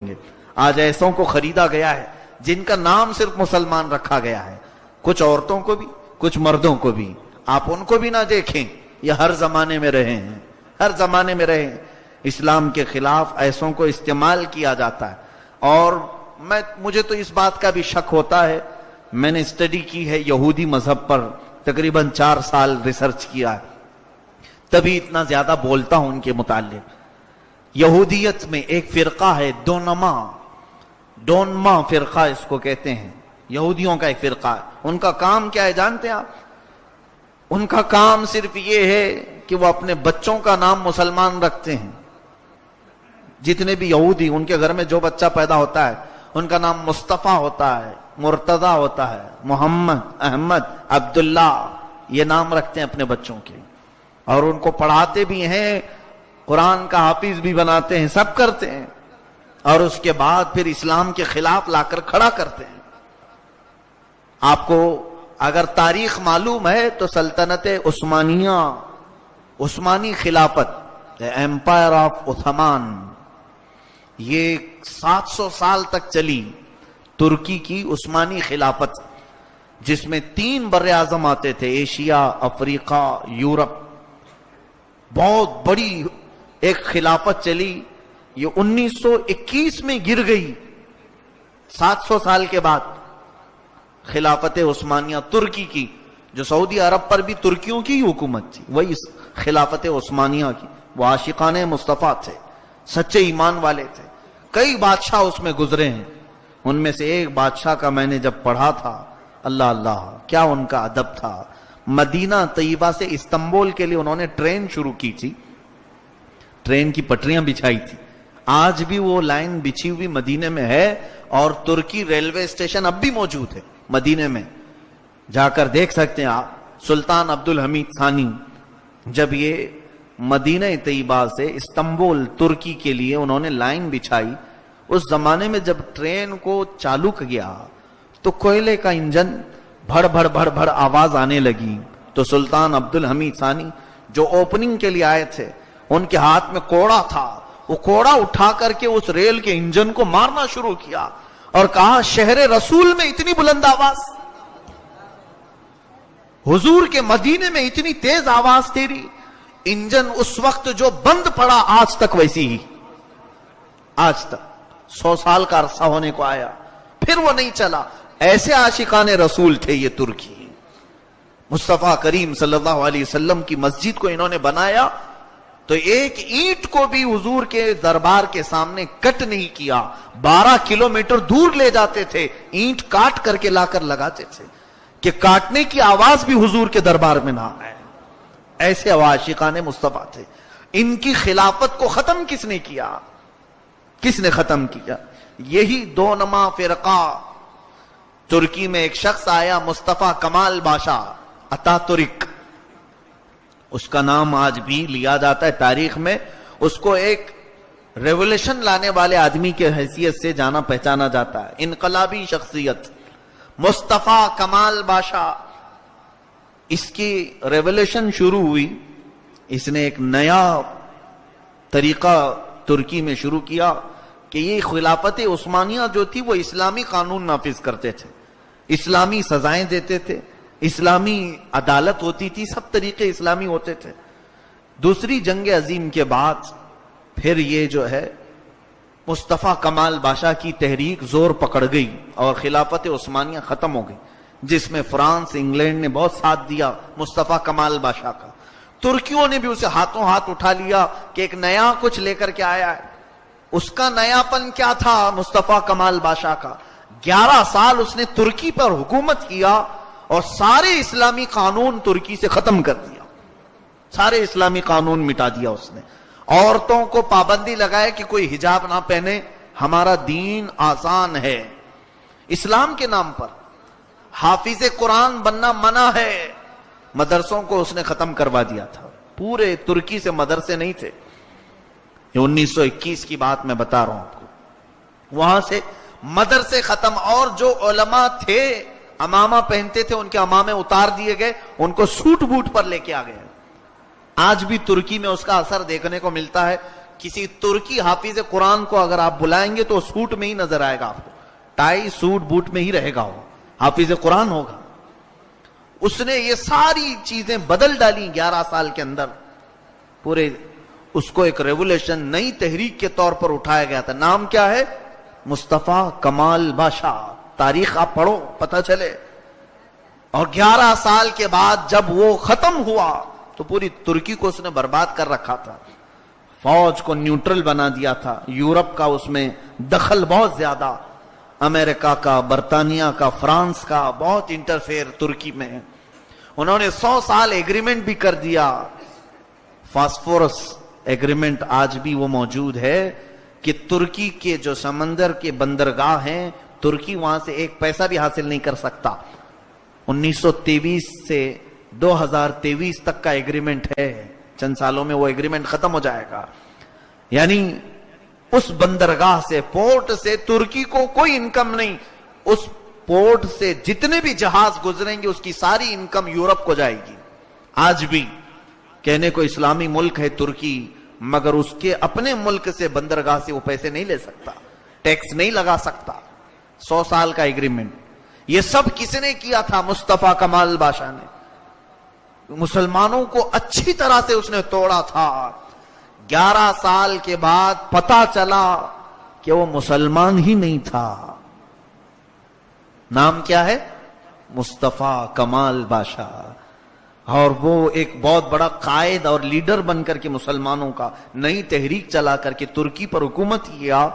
آج ایسوں کو خریدا گیا ہے جن کا نام صرف مسلمان رکھا گیا ہے، کچھ عورتوں کو بھی کچھ مردوں کو بھی. آپ ان کو بھی نہ دیکھیں، یہ ہر زمانے میں رہے ہیں، ہر زمانے میں رہے ہیں. اسلام کے خلاف ایسوں کو استعمال کیا جاتا ہے. اور مجھے تو اس بات کا بھی شک ہوتا ہے، میں نے اسٹڈی کی ہے یہودی مذہب پر، تقریباً 4 سال ریسرچ کیا ہے، تبھی اتنا زیادہ بولتا ہوں ان کے متعلق. یہودیت میں ایک فرقہ ہے ڈونما فرقہ اس کو کہتے ہیں، یہودیوں کا ایک فرقہ ہے. ان کا کام کیا ہے جانتے ہیں آپ؟ ان کا کام صرف یہ ہے کہ وہ اپنے بچوں کا نام مسلمان رکھتے ہیں. جتنے بھی یہودی، ان کے گھر میں جو بچہ پیدا ہوتا ہے ان کا نام مصطفیٰ ہوتا ہے، مرتضی ہوتا ہے، محمد، احمد، عبداللہ، یہ نام رکھتے ہیں اپنے بچوں کے. اور ان کو پڑھاتے بھی ہیں، قرآن کا حافظ بھی بناتے ہیں، سب کرتے ہیں. اور اس کے بعد پھر اسلام کے خلاف لا کر کھڑا کرتے ہیں. آپ کو اگر تاریخ معلوم ہے تو سلطنت عثمانیہ، عثمانی خلافت، ایمپائر آف عثمان، یہ 700 سال تک چلی. ترکی کی عثمانی خلافت، جس میں 3 بر اعظم آتے تھے، ایشیا، افریقہ، یورپ. بہت بڑی ایک خلافت چلی. یہ 1921 میں گر گئی. 700 سال کے بعد خلافت عثمانیہ ترکی کی، جو سعودی عرب پر بھی ترکیوں کی حکومت تھی، وہی خلافت عثمانیہ کی. وہ عاشقان مصطفیٰ تھے، سچے ایمان والے تھے. کئی بادشاہ اس میں گزرے ہیں. ان میں سے ایک بادشاہ کا میں نے جب پڑھا تھا، اللہ اللہ کیا ان کا ادب تھا. مدینہ طیبہ سے استنبول کے لیے انہوں نے ٹرین شروع کی تھی، ٹرین کی پٹریاں بچھائی تھی. آج بھی وہ لائن بچھی ہوئی مدینے میں ہے، اور ترکی ریلوے اسٹیشن اب بھی موجود ہے مدینے میں، جا کر دیکھ سکتے ہیں آپ. سلطان عبدالحمید ثانی جب یہ مدینہ طیبہ سے استنبول ترکی کے لیے انہوں نے لائن بچھائی، اس زمانے میں جب ٹرین کو چالو کیا تو کوئلے کا انجن بھڑ بھڑ بھڑ بھڑ آواز آنے لگی. تو سلطان عبدالحمید ثانی جو اوپننگ کے لیے آئے تھے، ان کے ہاتھ میں کوڑا تھا. وہ کوڑا اٹھا کر کے اس ریل کے انجن کو مارنا شروع کیا اور کہا، شہر رسول میں اتنی بلند آواز، حضور کے مدینے میں اتنی تیز آواز تیری. انجن اس وقت جو بند پڑا، آج تک ویسی ہی، آج تک 100 سال کا عرصہ ہونے کو آیا، پھر وہ نہیں چلا. ایسے عاشقان رسول تھے یہ ترکی. مصطفیٰ کریم صلی اللہ علیہ وسلم کی مسجد کو انہوں نے بنایا تو ایک اینٹ کو بھی حضور کے دربار کے سامنے کٹ نہیں کیا. 12 کلومیٹر دور لے جاتے تھے، اینٹ کاٹ کر کے لا کر لگاتے تھے کہ کاٹنے کی آواز بھی حضور کے دربار میں نہ آئے. ایسے عاشقان مصطفیٰ تھے. ان کی خلافت کو ختم کس نے کیا؟ کس نے ختم کیا؟ یہی دونما فرقہ. ترکی میں ایک شخص آیا، مصطفیٰ کمال باشا اتا ترک، اس کا نام آج بھی لیا جاتا ہے تاریخ میں. اس کو ایک ریولوشن لانے والے آدمی کے حیثیت سے جانا پہچانا جاتا ہے، انقلابی شخصیت مصطفیٰ کمال باشا. اس کی ریولوشن شروع ہوئی، اس نے ایک نیا طریقہ ترکی میں شروع کیا کہ یہ خلافت عثمانیہ جو تھی وہ اسلامی قانون نافذ کرتے تھے، اسلامی سزائیں دیتے تھے، اسلامی عدالت ہوتی تھی، سب طریقے اسلامی ہوتے تھے. دوسری جنگ عظیم کے بعد پھر یہ جو ہے مصطفیٰ کمال باشا کی تحریک زور پکڑ گئی اور خلافت عثمانیہ ختم ہو گئی، جس میں فرانس، انگلینڈ نے بہت ساتھ دیا مصطفیٰ کمال باشا کا. ترکیوں نے بھی اسے ہاتھوں ہاتھ اٹھا لیا کہ ایک نیا کچھ لے کر کے آیا ہے. اس کا نیا پن کیا تھا مصطفیٰ کمال باشا کا؟ 11 سال اس نے ترکی پر حکومت کیا اور سارے اسلامی قانون ترکی سے ختم کر دیا، سارے اسلامی قانون مٹا دیا اس نے. عورتوں کو پابندی لگائے کہ کوئی حجاب نہ پہنے، ہمارا دین آسان ہے. اسلام کے نام پر حافظ قرآن بننا منع ہے. مدرسوں کو اس نے ختم کروا دیا تھا. پورے ترکی سے مدرسے نہیں تھے. یہ 1921 کی بات میں بتا رہا ہوں آپ کو. وہاں سے مدرسے ختم، اور جو علماء تھے امامہ پہنتے تھے ان کے امامے اتار دیے گئے، ان کو سوٹ بوٹ پر لے کے آ گئے. آج بھی ترکی میں اس کا اثر دیکھنے کو ملتا ہے کسی ترکی حافظ قرآن کو اگر آپ بلائیں گے تو سوٹ میں ہی نظر آئے گا آپ کو, ٹائی سوٹ بوٹ میں ہی رہے گا, وہ حافظ قرآن ہوگا. اس نے یہ ساری چیزیں بدل ڈالی 11 سال کے اندر. پورے اس کو ایک ریولیوشن, نئی تحریک کے طور پر اٹھایا گیا تھا. نام کیا ہے؟ مصطفیٰ کمال باشا. تاریخ آپ پڑھو پتہ چلے. اور 11 سال کے بعد جب وہ ختم ہوا تو پوری ترکی کو اس نے برباد کر رکھا تھا. فوج کو نیوٹرل بنا دیا تھا. یورپ کا اس میں دخل بہت زیادہ, امریکہ کا, برطانیہ کا, فرانس کا بہت انٹرفیئر ترکی میں. انہوں نے 100 سال ایگریمنٹ بھی کر دیا. فاسفورس ایگریمنٹ آج بھی وہ موجود ہے کہ ترکی کے جو سمندر کے بندرگاہ ہیں, ترکی وہاں سے ایک پیسہ بھی حاصل نہیں کر سکتا. 1923 سے 2023 تک کا ایگریمنٹ ہے. چند سالوں میں وہ ایگریمنٹ ختم ہو جائے گا. یعنی اس بندرگاہ سے, پورٹ سے ترکی کو کوئی انکم نہیں. اس پورٹ سے جتنے بھی جہاز گزریں گے اس کی ساری انکم یورپ کو جائے گی. آج بھی کہنے کو اسلامی ملک ہے ترکی, مگر اس کے اپنے ملک سے بندرگاہ سے وہ پیسے نہیں لے سکتا, ٹیکس نہیں لگا سکتا. 100 سال کا ایگریمنٹ. یہ سب کس نے کیا تھا؟ مصطفیٰ کمال باشا نے. مسلمانوں کو اچھی طرح سے اس نے توڑا تھا. 11 سال کے بعد پتا چلا کہ وہ مسلمان ہی نہیں تھا. نام کیا ہے؟ مصطفیٰ کمال باشا. اور وہ ایک بہت بڑا قائد اور لیڈر بن کر کے مسلمانوں کا نئی تحریک چلا کر کے ترکی پر حکومت کیا.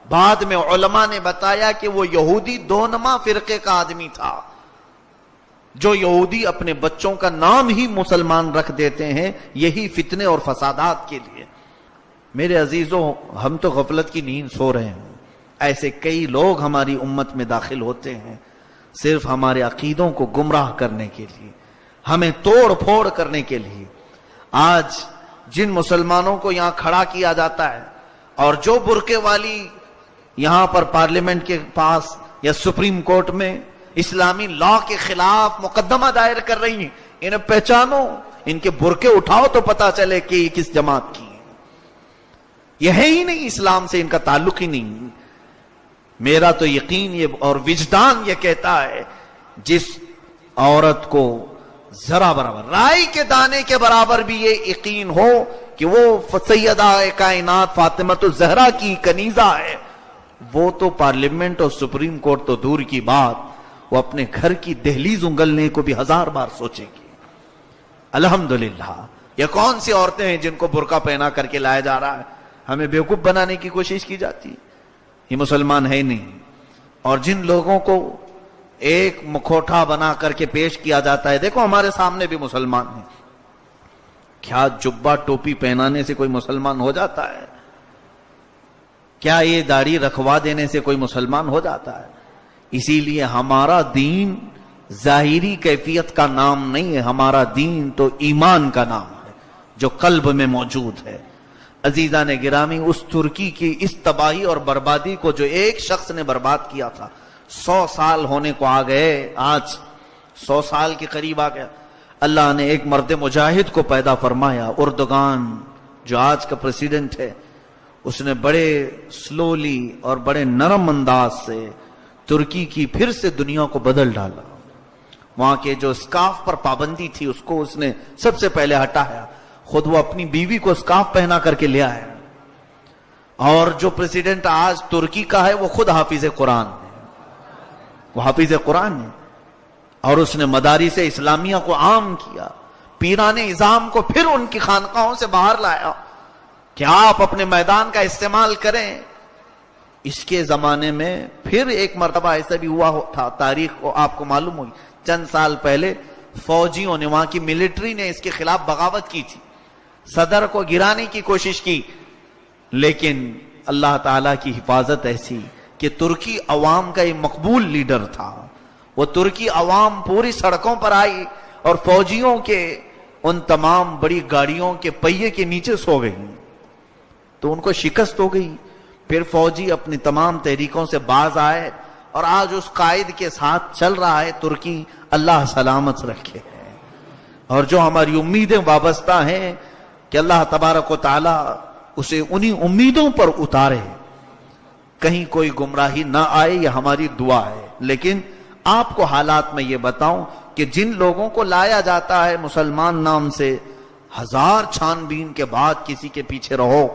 بعد میں علماء نے بتایا کہ وہ یہودی دونما فرقے کا آدمی تھا. جو یہودی اپنے بچوں کا نام ہی مسلمان رکھ دیتے ہیں, یہی فتنے اور فسادات کے لیے. میرے عزیزوں, ہم تو غفلت کی نیند سو رہے ہیں. ایسے کئی لوگ ہماری امت میں داخل ہوتے ہیں صرف ہمارے عقیدوں کو گمراہ کرنے کے لیے, ہمیں توڑ پھوڑ کرنے کے لیے. آج جن مسلمانوں کو یہاں کھڑا کیا جاتا ہے اور جو برقعے والی یہاں پر پارلیمنٹ کے پاس یا سپریم کورٹ میں اسلامی لا کے خلاف مقدمہ دائر کر رہی ہیں, انہیں پہچانو, ان کے برقعے اٹھاؤ تو پتا چلے کہ یہ کس جماعت کی ہیں. یہ ہے ہی نہیں, اسلام سے ان کا تعلق ہی نہیں. میرا تو یقین یہ اور وجدان یہ کہتا ہے, جس عورت کو ذرا برابر رائی کے دانے کے برابر بھی یہ یقین ہو کہ وہ سیدہ کائنات فاطمۃ الزہرا کی کنیزہ ہے, وہ تو پارلیمنٹ اور سپریم کورٹ تو دور کی بات, وہ اپنے گھر کی دہلیز انگلنے کو بھی 1000 بار سوچے گی. الحمدللہ. یہ کون سی عورتیں ہیں جن کو برقع پہنا کر کے لایا جا رہا ہے؟ ہمیں بیوقوف بنانے کی کوشش کی جاتی ہے. یہ مسلمان ہے نہیں. اور جن لوگوں کو ایک مکھوٹا بنا کر کے پیش کیا جاتا ہے, دیکھو ہمارے سامنے بھی مسلمان ہیں. کیا جبہ ٹوپی پہنانے سے کوئی مسلمان ہو جاتا ہے؟ کیا یہ داڑھی رکھوا دینے سے کوئی مسلمان ہو جاتا ہے؟ اسی لیے ہمارا دین ظاہری کیفیت کا نام نہیں ہے, ہمارا دین تو ایمان کا نام ہے جو قلب میں موجود ہے. عزیزان گرامی, اس ترکی کی اس تباہی اور بربادی کو جو ایک شخص نے برباد کیا تھا, 100 سال ہونے کو آ گئے. آج 100 سال کے قریب آ گیا. اللہ نے ایک مرد مجاہد کو پیدا فرمایا. اردگان جو آج کا پریزیڈنٹ ہے, اس نے بڑے سلولی اور بڑے نرم انداز سے ترکی کی پھر سے دنیا کو بدل ڈالا. وہاں کے جو اسکارف پر پابندی تھی اس کو اس نے سب سے پہلے ہٹایا. خود وہ اپنی بیوی کو اسکارف پہنا کر کے لے آیا. اور جو پریزیڈنٹ آج ترکی کا ہے وہ خود حافظ قرآن ہے, وہ حافظ قرآن ہے. اور اس نے مدارس اسلامیہ کو عام کیا, پیران نظام کو پھر ان کی خانقاہوں سے باہر لایا کہ آپ اپنے میدان کا استعمال کریں. اس کے زمانے میں پھر ایک مرتبہ ایسا بھی ہوا تھا, تاریخ کو آپ کو معلوم ہوگی, چند سال پہلے فوجیوں نے, وہاں کی ملٹری نے اس کے خلاف بغاوت کی تھی, صدر کو گرانے کی کوشش کی. لیکن اللہ تعالیٰ کی حفاظت ایسی کہ ترکی عوام کا ایک مقبول لیڈر تھا. وہ ترکی عوام پوری سڑکوں پر آئی اور فوجیوں کے ان تمام بڑی گاڑیوں کے پہیے کے نیچے سو گئی تو ان کو شکست ہو گئی. پھر فوجی اپنی تمام تحریکوں سے باز آئے اور آج اس قائد کے ساتھ چل رہا ہے ترکی. اللہ سلامت رکھے. اور جو ہماری امیدیں وابستہ ہیں کہ اللہ تبارک و تعالی اسے انہی امیدوں پر اتارے، کہیں کوئی گمراہی نہ آئے، یہ ہماری دعا ہے۔ لیکن آپ کو حالات میں یہ بتاؤں کہ جن لوگوں کو لایا جاتا ہے مسلمان نام سے، ہزار چھان بین کے بعد کسی کے پیچھے رہو،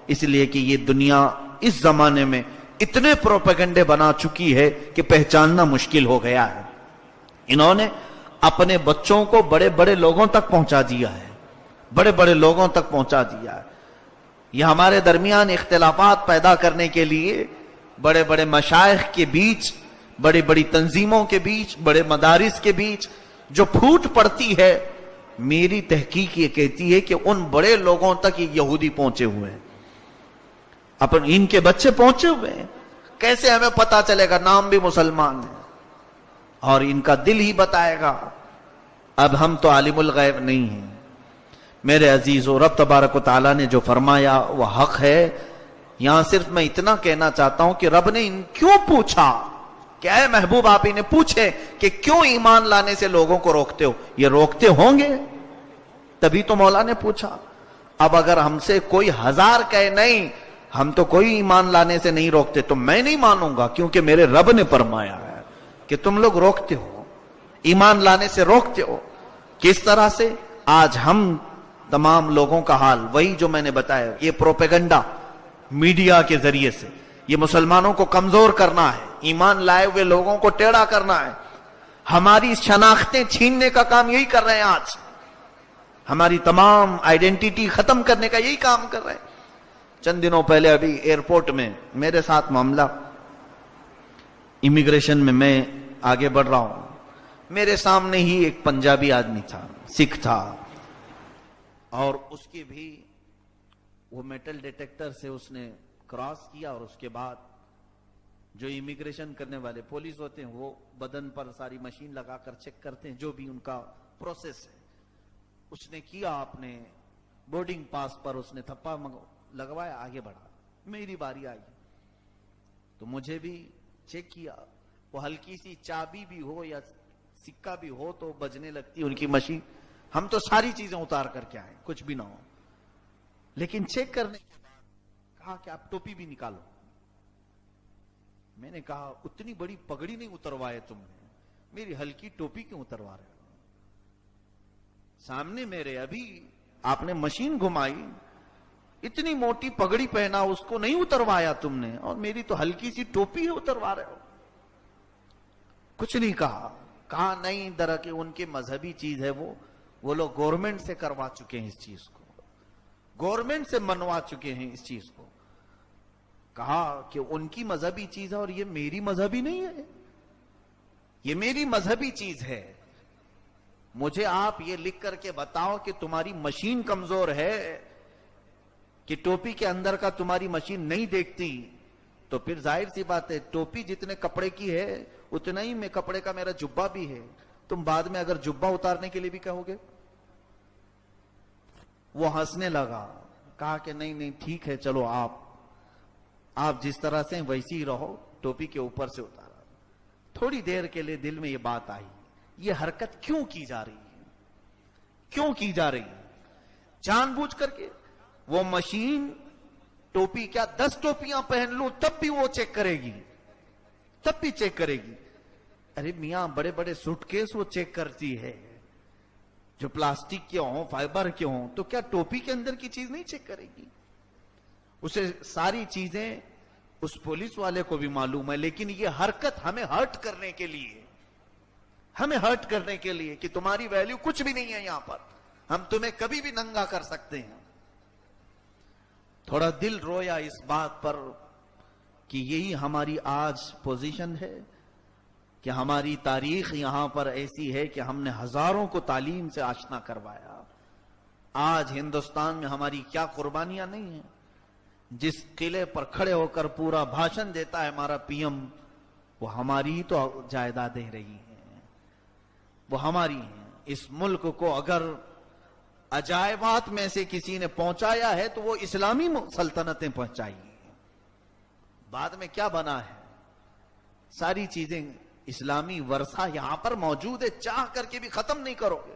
اس لیے کہ یہ دنیا اس زمانے میں اتنے پروپیگنڈے بنا چکی ہے کہ پہچاننا مشکل ہو گیا ہے۔ انہوں نے اپنے بچوں کو بڑے بڑے لوگوں تک پہنچا دیا ہے، بڑے بڑے لوگوں تک پہنچا دیا ہے۔ یہ ہمارے درمیان اختلافات پیدا کرنے کے لیے بڑے بڑے مشائخ کے بیچ، بڑی بڑی تنظیموں کے بیچ، بڑے مدارس کے بیچ جو پھوٹ پڑتی ہے، میری تحقیق یہ کہتی ہے کہ ان بڑے لوگوں تک یہ یہودی پہنچے ہوئے ہیں، ان کے بچے پہنچے ہوئے ہیں۔ کیسے ہمیں پتا چلے گا؟ نام بھی مسلمان ہے اور ان کا دل ہی بتائے گا۔ اب ہم تو عالم الغیب نہیں ہیں میرے عزیزو، رب تبارک و تعالیٰ نے جو فرمایا وہ حق ہے۔ یہاں صرف میں اتنا کہنا چاہتا ہوں کہ رب نے ان کیوں پوچھا کہ اے محبوب آپ انہیں پوچھے کہ کیوں ایمان لانے سے لوگوں کو روکتے ہو؟ یہ روکتے ہوں گے تبھی تو مولا نے پوچھا۔ اب اگر ہم سے کوئی ہزار کہے نہیں ہم تو کوئی ایمان لانے سے نہیں روکتے، تو میں نہیں مانوں گا، کیونکہ میرے رب نے فرمایا ہے کہ تم لوگ روکتے ہو، ایمان لانے سے روکتے ہو۔ کس طرح سے؟ آج ہم تمام لوگوں کا حال وہی جو میں نے بتایا، یہ پروپیگنڈا میڈیا کے ذریعے سے یہ مسلمانوں کو کمزور کرنا ہے، ایمان لائے ہوئے لوگوں کو ٹیڑھا کرنا ہے، ہماری شناختیں چھیننے کا کام یہی کر رہے ہیں۔ آج ہماری تمام آئیڈینٹیٹی ختم کرنے کا یہی کام کر رہے ہیں۔ چند دنوں پہلے ابھی ایئرپورٹ میں میرے ساتھ معاملہ، امیگریشن میں آگے بڑھ رہا ہوں، میرے سامنے ہی ایک پنجابی آدمی تھا، سکھ تھا، اور اس کی بھی وہ میٹل ڈیٹیکٹر سے اس نے کراس کیا، اور اس کے بعد جو امیگریشن کرنے والے پولیس ہوتے ہیں وہ بدن پر ساری مشین لگا کر چیک کرتے ہیں، جو بھی ان کا پروسیس ہے۔ اس نے کیا، اپنے بورڈنگ پاس پر اس نے تھپا لگوایا، آگے بڑھا، میری باری آئی تو مجھے بھی چیک کیا۔ وہ ہلکی سی چابی بھی ہو یا سکہ بھی ہو تو بجنے لگتی ان کی مشین، ہم تو ساری چیزیں اتار کر کے آئے کچھ بھی نہ ہو، لیکن چیک کرنے کے بعد کہا کہ آپ ٹوپی بھی نکالو۔ میں نے کہا اتنی بڑی پگڑی نہیں اتروائے تم نے، میری ہلکی ٹوپی کیوں اتروا رہے ہو؟ سامنے میرے ابھی آپ نے مشین گھمائی، اتنی موٹی پگڑی پہنا، اس کو نہیں اتروایا تم نے، اور میری تو ہلکی سی ٹوپی ہے اتروا رہے ہو۔ کچھ نہیں کہا، کہا نہیں درکہ ان کی مذہبی چیز ہے، وہ لوگ گورنمنٹ سے کروا چکے ہیں اس چیز کو، گورنمنٹ سے منوا چکے ہیں اس چیز کو۔ کہا کہ ان کی مذہبی چیز ہے اور یہ میری مذہبی نہیں ہے، یہ میری مذہبی چیز ہے۔ مجھے آپ یہ لکھ کر کے بتاؤ کہ تمہاری مشین کمزور ہے، کہ ٹوپی کے اندر کا تمہاری مشین نہیں دیکھتی، تو پھر ظاہر سی بات ہے ٹوپی جتنے کپڑے کی ہے اتنا ہی میں کپڑے کا میرا جبہ بھی ہے، تم بعد میں اگر جبہ اتارنے کے لیے بھی کہو گے۔ وہ ہنسنے لگا، کہا کہ نہیں ٹھیک ہے، چلو آپ جس طرح سے ویسی ہی رہو، ٹوپی کے اوپر سے اتارا۔ تھوڑی دیر کے لیے دل میں یہ بات آئی، یہ حرکت کیوں کی جا رہی ہے، کیوں کی جا رہی ہے؟ جان بوجھ کر کے وہ مشین ٹوپی کیا 10 ٹوپیاں پہن لوں تب بھی وہ چیک کرے گی، تب بھی چیک کرے گی۔ ارے میاں بڑے بڑے سوٹ کیس وہ چیک کرتی ہے، جو پلاسٹک کے ہوں، فائبر کے ہوں، تو کیا ٹوپی کے اندر کی چیز نہیں چیک کرے گی؟ اسے ساری چیزیں اس پولیس والے کو بھی معلوم ہے، لیکن یہ حرکت ہمیں ہرٹ کرنے کے لیے، ہمیں ہرٹ کرنے کے لیے کہ تمہاری ویلیو کچھ بھی نہیں ہے یہاں پر، ہم تمہیں کبھی بھی ننگا کر سکتے ہیں۔ تھوڑا دل رویا اس بات پر کہ یہی ہماری آج پوزیشن ہے، کہ ہماری تاریخ یہاں پر ایسی ہے کہ ہم نے ہزاروں کو تعلیم سے آشنا کروایا۔ آج ہندوستان میں ہماری کیا قربانیاں نہیں ہیں؟ جس قلعے پر کھڑے ہو کر پورا بھاشن دیتا ہے ہمارا پی ایم، وہ ہماری تو جائیدادیں رہی ہیں، وہ ہماری ہیں۔ اس ملک کو اگر عجائبات میں سے کسی نے پہنچایا ہے تو وہ اسلامی سلطنتیں پہنچائی ہیں۔ بعد میں کیا بنا ہے؟ ساری چیزیں اسلامی ورثہ یہاں پر موجود ہے، چاہ کر کے بھی ختم نہیں کرو گے۔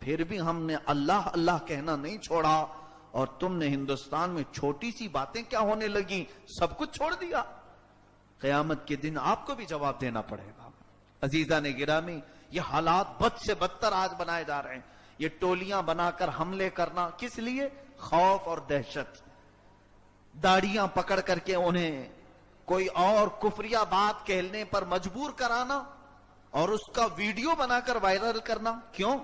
پھر بھی ہم نے اللہ اللہ کہنا نہیں چھوڑا، اور تم نے ہندوستان میں چھوٹی سی باتیں کیا ہونے لگی، سب کچھ چھوڑ دیا۔ قیامت کے دن آپ کو بھی جواب دینا پڑے گا۔ عزیزان گرامی، یہ حالات بد سے بدتر آج بنائے جا رہے ہیں۔ یہ ٹولیاں بنا کر حملے کرنا کس لیے؟ خوف اور دہشت۔ داڑیاں پکڑ کر کے انہیں کوئی اور کفریہ بات کہنے پر مجبور کرانا اور اس کا ویڈیو بنا کر وائرل کرنا۔ کیوں؟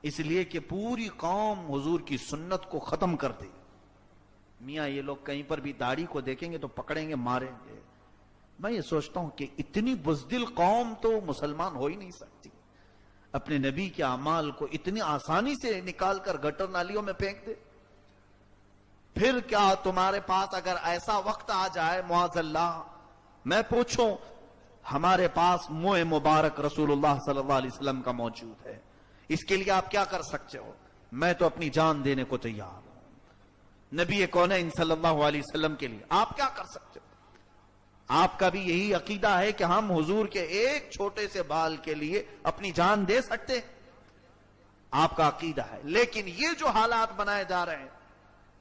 اس لیے کہ پوری قوم حضور کی سنت کو ختم کر دے۔ میاں یہ لوگ کہیں پر بھی داڑھی کو دیکھیں گے تو پکڑیں گے، ماریں گے۔ میں یہ سوچتا ہوں کہ اتنی بزدل قوم تو مسلمان ہو ہی نہیں سکتی، اپنے نبی کے اعمال کو اتنی آسانی سے نکال کر گٹر نالیوں میں پھینک دے۔ پھر کیا تمہارے پاس اگر ایسا وقت آ جائے معاذ اللہ، میں پوچھوں، ہمارے پاس منہ مبارک رسول اللہ صلی اللہ علیہ وسلم کا موجود ہے، اس کے لیے آپ کیا کر سکتے ہو؟ میں تو اپنی جان دینے کو تیار ہوں نبی کونین صلی اللہ علیہ وسلم کے لیے۔ آپ کیا کر سکتے ہو؟ آپ کا بھی یہی عقیدہ ہے کہ ہم حضور کے ایک چھوٹے سے بال کے لیے اپنی جان دے سکتے؟ آپ کا عقیدہ ہے، لیکن یہ جو حالات بنائے جا رہے ہیں،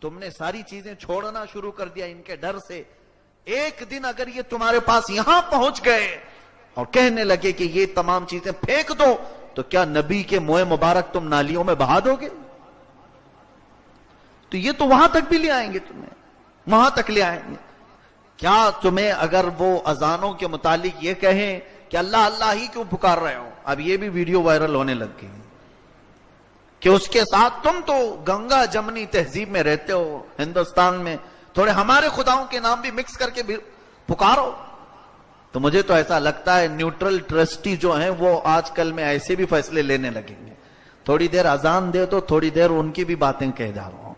تم نے ساری چیزیں چھوڑنا شروع کر دیا ان کے ڈر سے۔ ایک دن اگر یہ تمہارے پاس یہاں پہنچ گئے اور کہنے لگے کہ یہ تمام چیزیں پھینک دو، تو کیا نبی کے منہ مبارک تم نالیوں میں بہا دو گے؟ تو یہ تو وہاں تک بھی لے آئیں گے، تمہیں وہاں تک لے آئیں گے۔ کیا تمہیں اگر وہ اذانوں کے متعلق یہ کہیں کہ اللہ اللہ ہی کیوں پکار رہے ہو، اب یہ بھی ویڈیو وائرل ہونے لگ گئی کہ اس کے ساتھ تم تو گنگا جمنی تہذیب میں رہتے ہو ہندوستان میں، تھوڑے ہمارے خداؤں کے نام بھی مکس کر کے بھی پکارو۔ تو مجھے تو ایسا لگتا ہے نیوٹرل ٹرسٹی جو ہیں وہ آج کل میں ایسے بھی فیصلے لینے لگیں گے، تھوڑی دیر اذان دے تو تھوڑی دیر ان کی بھی باتیں کہہ جا رہا ہوں،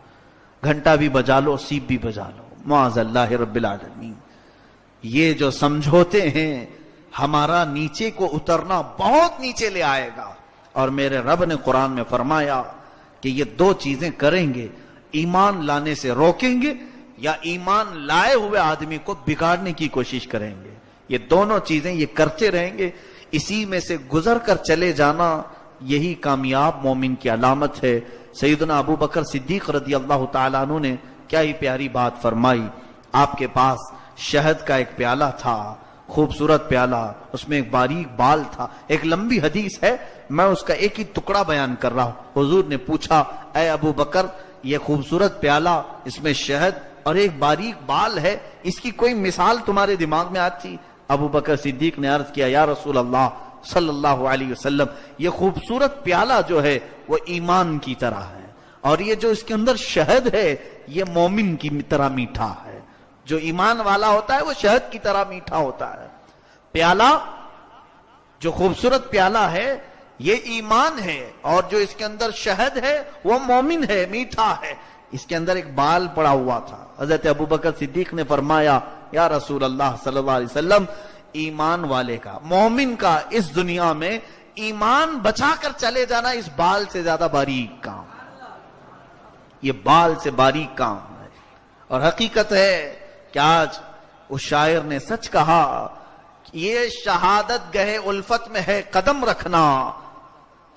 گھنٹہ بھی بجا لو، سیپ بھی بجا لو۔ معاذ اللہ رب العالمین، یہ جو سمجھوتے ہیں ہمارا نیچے کو اترنا بہت نیچے لے آئے گا۔ اور میرے رب نے قرآن میں فرمایا کہ یہ دو چیزیں کریں گے، ایمان لانے سے روکیں گے یا ایمان لائے ہوئے آدمی کو بگاڑنے کی کوشش کریں گے۔ یہ دونوں چیزیں یہ کرتے رہیں گے، اسی میں سے گزر کر چلے جانا یہی کامیاب مومن کی علامت ہے۔ سیدنا ابو بکر صدیق رضی اللہ تعالیٰ عنہ نے کیا ہی پیاری بات فرمائی۔ آپ کے پاس شہد کا ایک پیالہ تھا، خوبصورت پیالہ، اس میں ایک باریک بال تھا۔ ایک لمبی حدیث ہے، میں اس کا ایک ہی ٹکڑا بیان کر رہا ہوں۔ حضور نے پوچھا، اے ابو بکر، یہ خوبصورت پیالہ، اس میں شہد اور ایک باریک بال ہے، اس کی کوئی مثال تمہارے دماغ میں آتی؟ ابو بکر صدیق نے عرض کیا، یا رسول اللہ صلی اللہ علیہ وسلم، یہ خوبصورت پیالہ جو ہے وہ ایمان کی طرح ہے، اور یہ جو اس کے اندر شہد ہے یہ مومن کی طرح میٹھا ہے۔ جو ایمان والا ہوتا ہے وہ شہد کی طرح میٹھا ہوتا ہے۔ پیالہ، جو خوبصورت پیالہ ہے یہ ایمان ہے، اور جو اس کے اندر شہد ہے وہ مومن ہے، میٹھا ہے۔ اس کے اندر ایک بال پڑا ہوا تھا۔ حضرت ابو بکر صدیق نے فرمایا، یا رسول اللہ صلی اللہ علیہ وسلم، ایمان والے کا، مومن کا اس دنیا میں ایمان بچا کر چلے جانا اس بال سے زیادہ باریک کام، یہ بال سے باریک کام ہے۔ اور حقیقت ہے کہ آج اس شاعر نے سچ کہا، یہ شہادت گہے الفت میں ہے قدم رکھنا،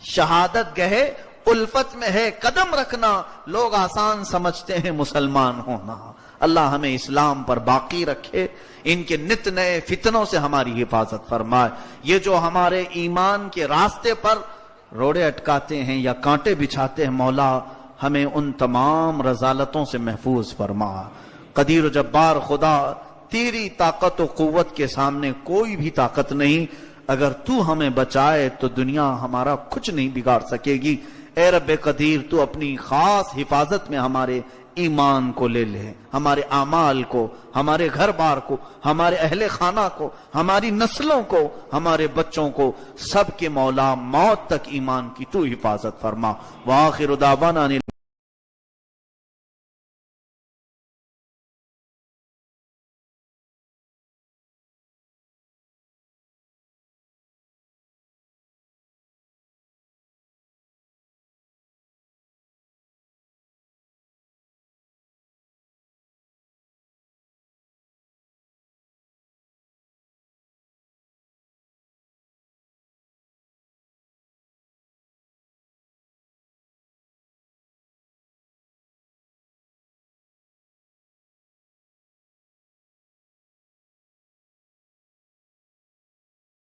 شہادت گہے الفت میں ہے قدم رکھنا، لوگ آسان سمجھتے ہیں مسلمان ہونا۔ اللہ ہمیں اسلام پر باقی رکھے، ان کے نت نئے فتنوں سے ہماری حفاظت فرمائے۔ یہ جو ہمارے ایمان کے راستے پر روڑے اٹکاتے ہیں یا کانٹے بچھاتے ہیں، مولا ہمیں ان تمام رذالتوں سے محفوظ فرما۔ قدیر و جبار خدا، تیری طاقت و قوت کے سامنے کوئی بھی طاقت نہیں، اگر تو ہمیں بچائے تو دنیا ہمارا کچھ نہیں بگاڑ سکے گی۔ اے رب قدیر، تو اپنی خاص حفاظت میں ہمارے ایمان کو لے لے، ہمارے اعمال کو، ہمارے گھر بار کو، ہمارے اہل خانہ کو، ہماری نسلوں کو، ہمارے بچوں کو، سب کے مولا موت تک ایمان کی تو حفاظت فرما۔ وآخر دعوانا